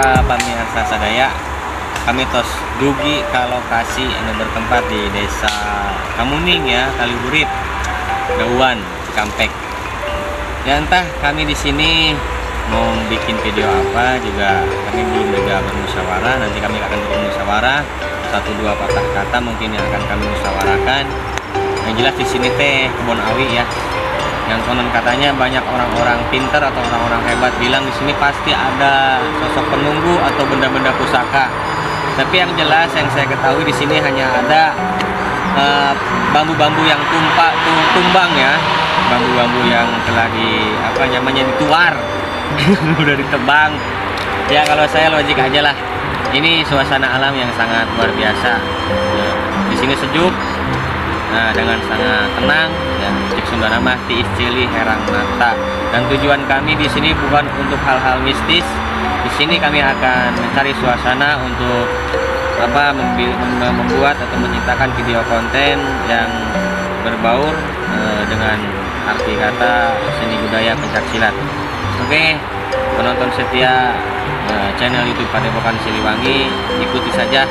para pemirsa sadaya, kami tos dugi ke lokasi yang bertempat di Desa Kamuning ya, Kaliurip, Dauan, Cikampek. Ya entah kami di sini mau bikin video apa juga kami belum juga bermusyawarah. Nanti kami akan bermusyawarah, 1-2 patah kata mungkin yang akan kami musyawarahkan. Yang jelas di sini teh kebun awi ya. Yang konon katanya banyak orang-orang pintar atau orang-orang hebat bilang di sini pasti ada sosok penunggu atau benda-benda pusaka. Tapi yang jelas yang saya ketahui di sini hanya ada bambu-bambu yang tumbang ya, bambu-bambu yang telah dituar, udah ditebang. Ya kalau saya logik aja lah. Ini suasana alam yang sangat luar biasa. Di sini sejuk. Nah, dengan sangat tenang ya, cik Sunda nama tiis cili herang mata. Dan tujuan kami di sini bukan untuk hal-hal mistis. Di sini kami akan mencari suasana untuk membuat atau menciptakan video konten yang berbaur dengan arti kata seni budaya pencaksilat. Oke, penonton setia channel YouTube Padepokan Siliwangi, ikuti saja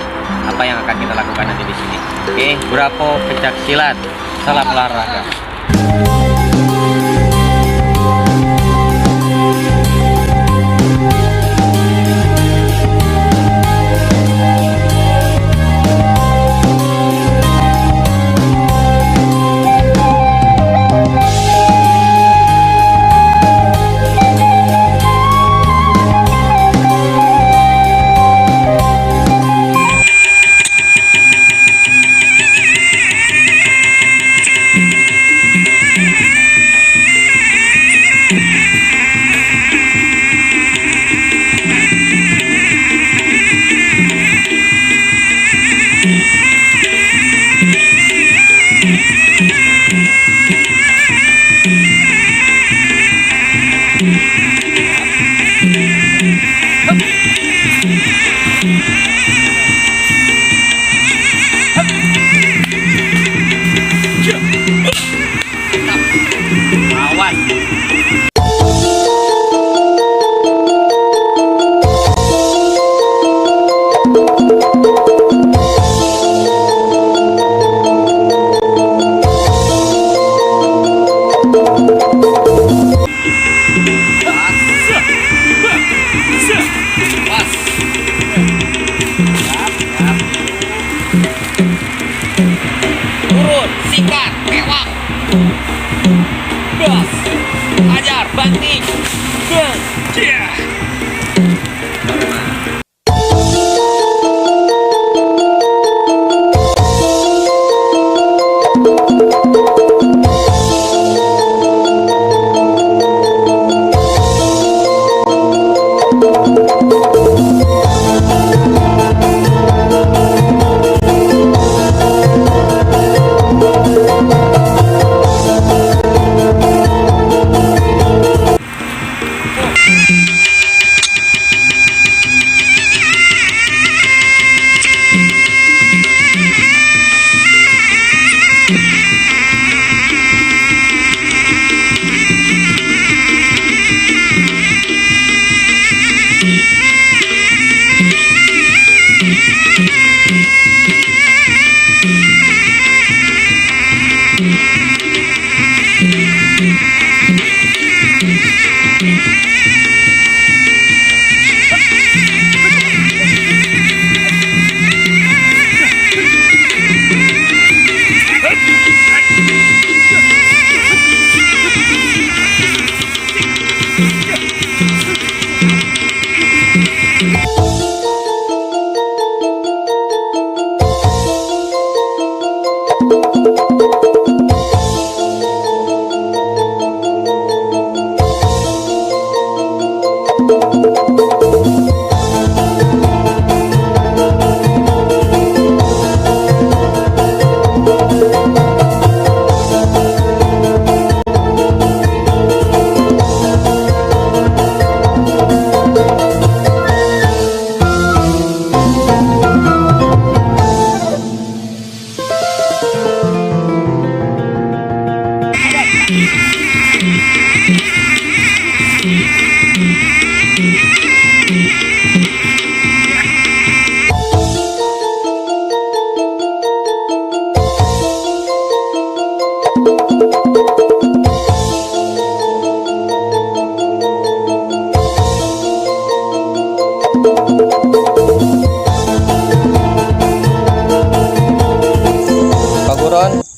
apa yang akan kita lakukan nanti di sini. Oke, Bravo pencaksilat, salam olahraga.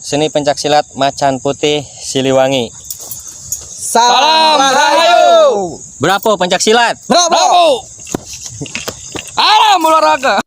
Seni Pencaksilat Macan Putih Siliwangi. Salam Rahayu. Bravo Pencaksilat. Bravo. Alam olahraga.